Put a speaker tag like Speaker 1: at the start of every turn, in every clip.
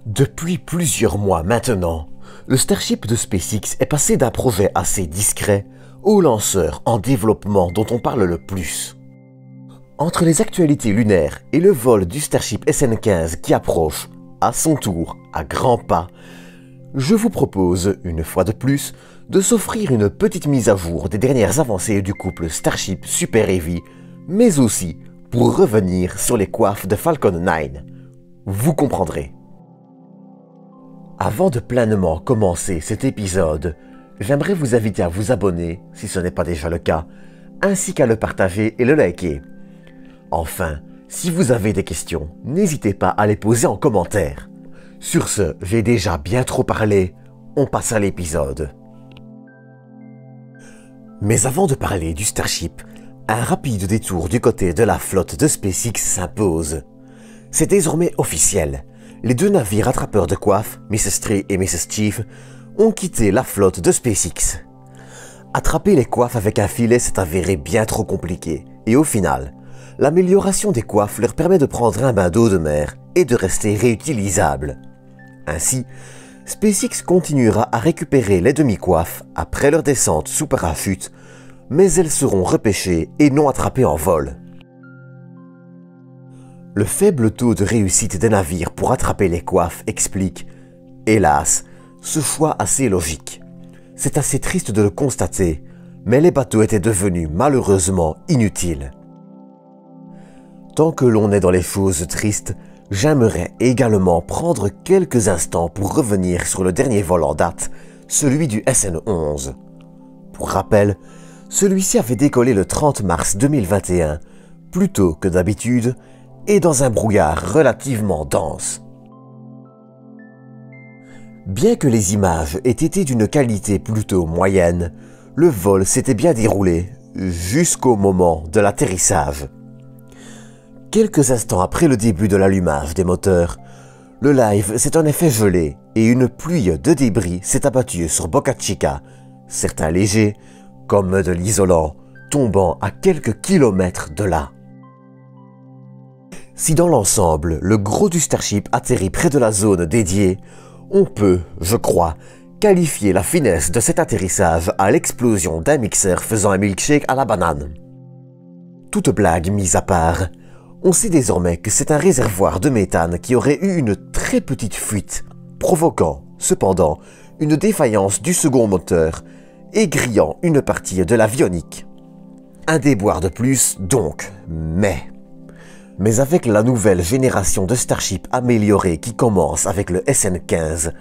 Speaker 1: Depuis plusieurs mois maintenant, le Starship de SpaceX est passé d'un projet assez discret au lanceur en développement dont on parle le plus. Entre les actualités lunaires et le vol du Starship SN15 qui approche, à son tour, à grands pas, je vous propose, une fois de plus, de s'offrir une petite mise à jour des dernières avancées du couple Starship Super Heavy, mais aussi pour revenir sur les coiffes de Falcon 9. Vous comprendrez. Avant de pleinement commencer cet épisode, j'aimerais vous inviter à vous abonner, si ce n'est pas déjà le cas, ainsi qu'à le partager et le liker. Enfin, si vous avez des questions, n'hésitez pas à les poser en commentaire. Sur ce, j'ai déjà bien trop parlé, on passe à l'épisode. Mais avant de parler du Starship, un rapide détour du côté de la flotte de SpaceX s'impose. C'est désormais officiel. Les deux navires attrapeurs de coiffes, Mrs. Tree et Mrs. Chief, ont quitté la flotte de SpaceX. Attraper les coiffes avec un filet s'est avéré bien trop compliqué, et au final, l'amélioration des coiffes leur permet de prendre un bain d'eau de mer et de rester réutilisables. Ainsi, SpaceX continuera à récupérer les demi-coiffes après leur descente sous parachute, mais elles seront repêchées et non attrapées en vol. Le faible taux de réussite des navires pour attraper les coiffes explique, hélas, ce choix assez logique. C'est assez triste de le constater, mais les bateaux étaient devenus malheureusement inutiles. Tant que l'on est dans les choses tristes, j'aimerais également prendre quelques instants pour revenir sur le dernier vol en date, celui du SN11. Pour rappel, celui-ci avait décollé le 30 mars 2021, plus tôt que d'habitude, et dans un brouillard relativement dense. Bien que les images aient été d'une qualité plutôt moyenne, le vol s'était bien déroulé jusqu'au moment de l'atterrissage. Quelques instants après le début de l'allumage des moteurs, le live s'est en effet gelé et une pluie de débris s'est abattue sur Boca Chica, certains légers, comme de l'isolant, tombant à quelques kilomètres de là. Si dans l'ensemble, le gros du Starship atterrit près de la zone dédiée, on peut, je crois, qualifier la finesse de cet atterrissage à l'explosion d'un mixeur faisant un milkshake à la banane. Toute blague mise à part, on sait désormais que c'est un réservoir de méthane qui aurait eu une très petite fuite, provoquant, cependant, une défaillance du second moteur et grillant une partie de l'avionique. Un déboire de plus donc, mais avec la nouvelle génération de Starship améliorée qui commence avec le SN15,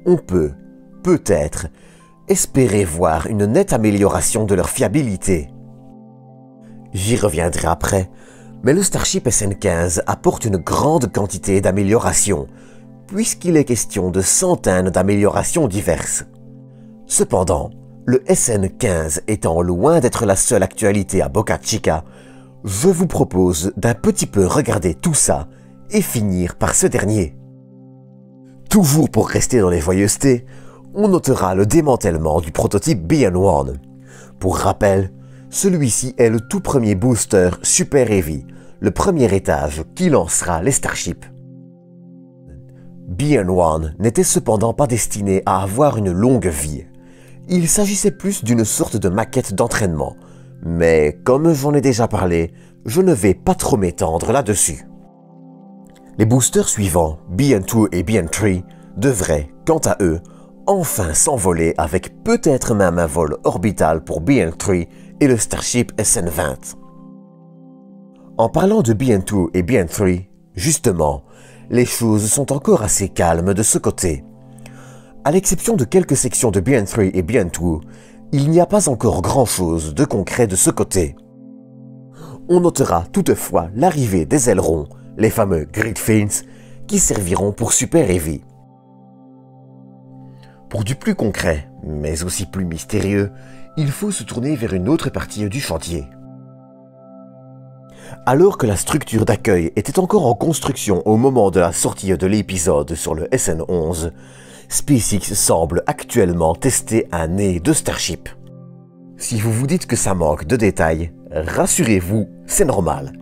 Speaker 1: on peut, peut-être, espérer voir une nette amélioration de leur fiabilité. J'y reviendrai après, mais le Starship SN15 apporte une grande quantité d'améliorations, puisqu'il est question de centaines d'améliorations diverses. Cependant, le SN15 étant loin d'être la seule actualité à Boca Chica, je vous propose d'un petit peu regarder tout ça et finir par ce dernier. Toujours pour rester dans les joyeusetés, on notera le démantèlement du prototype BN1. Pour rappel, celui-ci est le tout premier booster Super Heavy, le premier étage qui lancera les Starships. BN1 n'était cependant pas destiné à avoir une longue vie. Il s'agissait plus d'une sorte de maquette d'entraînement, mais comme j'en ai déjà parlé, je ne vais pas trop m'étendre là-dessus. Les boosters suivants, BN2 et BN3, devraient, quant à eux, enfin s'envoler avec peut-être même un vol orbital pour BN3 et le Starship SN20. En parlant de BN2 et BN3, justement, les choses sont encore assez calmes de ce côté. À l'exception de quelques sections de BN3 et BN2, il n'y a pas encore grand-chose de concret de ce côté. On notera toutefois l'arrivée des ailerons, les fameux Grid Fins, qui serviront pour Super Heavy. Pour du plus concret, mais aussi plus mystérieux, il faut se tourner vers une autre partie du chantier. Alors que la structure d'accueil était encore en construction au moment de la sortie de l'épisode sur le SN11, SpaceX semble actuellement tester un nez de Starship. Si vous vous dites que ça manque de détails, rassurez-vous, c'est normal.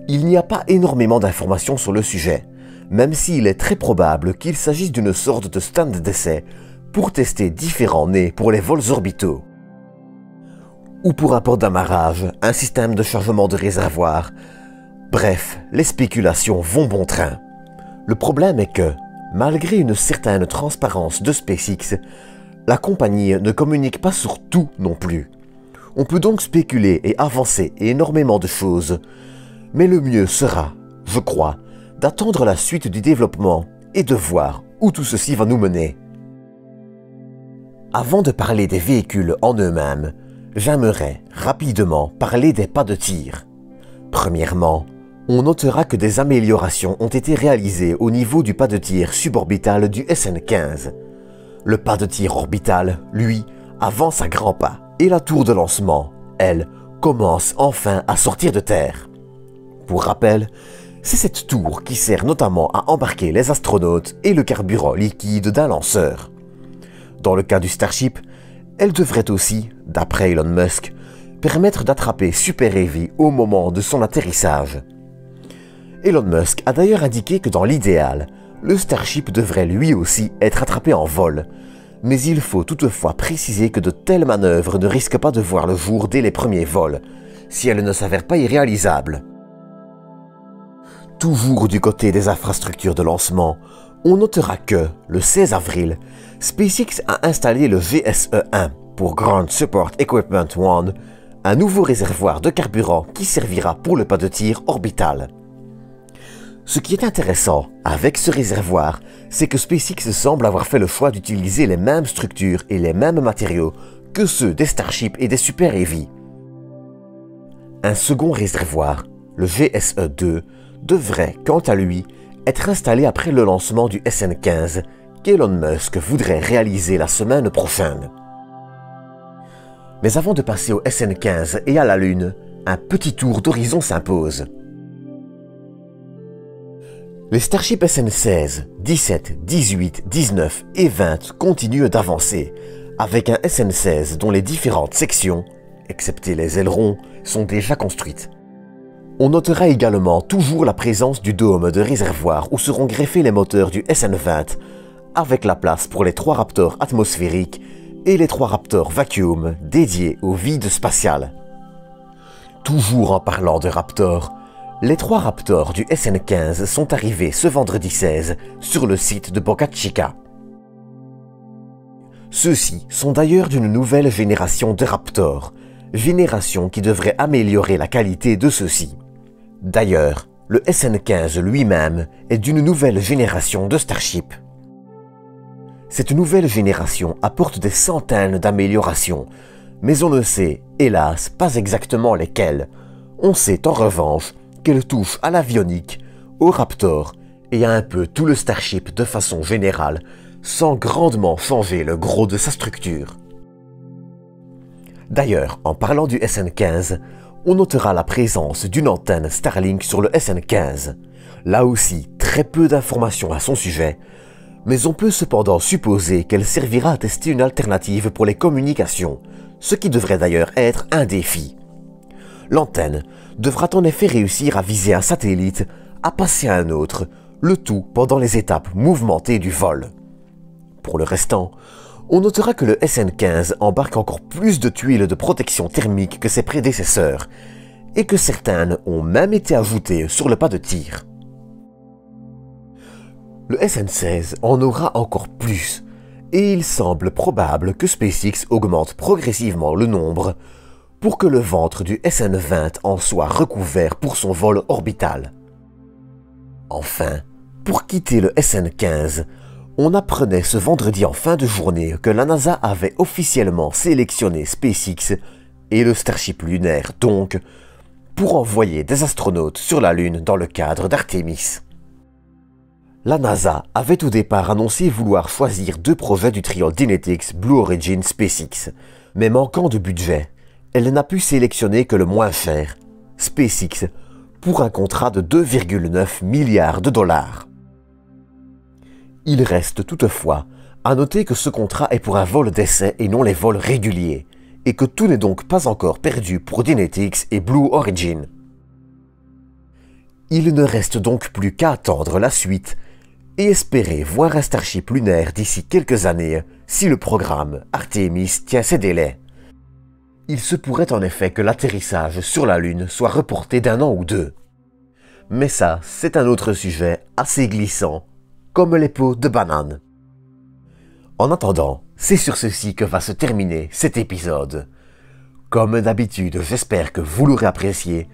Speaker 1: Il n'y a pas énormément d'informations sur le sujet, même s'il est très probable qu'il s'agisse d'une sorte de stand d'essai pour tester différents nez pour les vols orbitaux. Ou pour un port d'amarrage, un système de chargement de réservoir. Bref, les spéculations vont bon train. Le problème est que, malgré une certaine transparence de SpaceX, la compagnie ne communique pas sur tout non plus. On peut donc spéculer et avancer énormément de choses, mais le mieux sera, je crois, d'attendre la suite du développement et de voir où tout ceci va nous mener. Avant de parler des véhicules en eux-mêmes, j'aimerais rapidement parler des pas de tir. Premièrement, on notera que des améliorations ont été réalisées au niveau du pas de tir suborbital du SN15. Le pas de tir orbital, lui, avance à grands pas et la tour de lancement, elle, commence enfin à sortir de terre. Pour rappel, c'est cette tour qui sert notamment à embarquer les astronautes et le carburant liquide d'un lanceur. Dans le cas du Starship, elle devrait aussi, d'après Elon Musk, permettre d'attraper Super Heavy au moment de son atterrissage. Elon Musk a d'ailleurs indiqué que dans l'idéal, le Starship devrait lui aussi être attrapé en vol, mais il faut toutefois préciser que de telles manœuvres ne risquent pas de voir le jour dès les premiers vols, si elles ne s'avèrent pas irréalisables. Toujours du côté des infrastructures de lancement, on notera que, le 16 avril, SpaceX a installé le GSE-1 pour Ground Support Equipment 1, un nouveau réservoir de carburant qui servira pour le pas de tir orbital. Ce qui est intéressant avec ce réservoir, c'est que SpaceX semble avoir fait le choix d'utiliser les mêmes structures et les mêmes matériaux que ceux des Starship et des Super Heavy. Un second réservoir, le GSE-2, devrait, quant à lui, être installé après le lancement du SN15 qu'Elon Musk voudrait réaliser la semaine prochaine. Mais avant de passer au SN15 et à la Lune, un petit tour d'horizon s'impose. Les Starship SN16, 17, 18, 19 et 20 continuent d'avancer, avec un SN16 dont les différentes sections, excepté les ailerons, sont déjà construites. On notera également toujours la présence du dôme de réservoir où seront greffés les moteurs du SN20, avec la place pour les 3 Raptors atmosphériques et les 3 Raptors Vacuum dédiés au vide spatial. Toujours en parlant de Raptors, les 3 Raptors du SN15 sont arrivés ce vendredi 16 sur le site de Boca Chica. Ceux-ci sont d'ailleurs d'une nouvelle génération de Raptors, génération qui devrait améliorer la qualité de ceux-ci. D'ailleurs, le SN15 lui-même est d'une nouvelle génération de Starship. Cette nouvelle génération apporte des centaines d'améliorations, mais on ne sait, hélas, pas exactement lesquelles. On sait en revanche qu'elle touche à l'avionique, au Raptor et à un peu tout le Starship de façon générale, sans grandement changer le gros de sa structure. D'ailleurs, en parlant du SN15, on notera la présence d'une antenne Starlink sur le SN15. Là aussi, très peu d'informations à son sujet, mais on peut cependant supposer qu'elle servira à tester une alternative pour les communications, ce qui devrait d'ailleurs être un défi. L'antenne devra en effet réussir à viser un satellite, à passer à un autre, le tout pendant les étapes mouvementées du vol. Pour le restant, on notera que le SN15 embarque encore plus de tuiles de protection thermique que ses prédécesseurs, et que certaines ont même été ajoutées sur le pas de tir. Le SN16 en aura encore plus, et il semble probable que SpaceX augmente progressivement le nombre pour que le ventre du SN20 en soit recouvert pour son vol orbital. Enfin, pour quitter le SN15, on apprenait ce vendredi en fin de journée que la NASA avait officiellement sélectionné SpaceX et le Starship lunaire donc pour envoyer des astronautes sur la Lune dans le cadre d'Artemis. La NASA avait au départ annoncé vouloir choisir 2 projets du trio Dynetics Blue Origin SpaceX, mais manquant de budget, elle n'a pu sélectionner que le moins cher, SpaceX, pour un contrat de 2,9 milliards de dollars. Il reste toutefois à noter que ce contrat est pour un vol d'essai et non les vols réguliers, et que tout n'est donc pas encore perdu pour Dynetics et Blue Origin. Il ne reste donc plus qu'à attendre la suite et espérer voir un Starship lunaire d'ici quelques années si le programme Artemis tient ses délais. Il se pourrait en effet que l'atterrissage sur la Lune soit reporté d'1 an ou 2. Mais ça, c'est un autre sujet assez glissant, comme les peaux de banane. En attendant, c'est sur ceci que va se terminer cet épisode. Comme d'habitude, j'espère que vous l'aurez apprécié,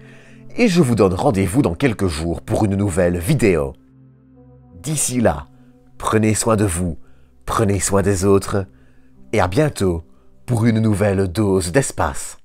Speaker 1: et je vous donne rendez-vous dans quelques jours pour une nouvelle vidéo. D'ici là, prenez soin de vous, prenez soin des autres, et à bientôt pour une nouvelle dose d'espace.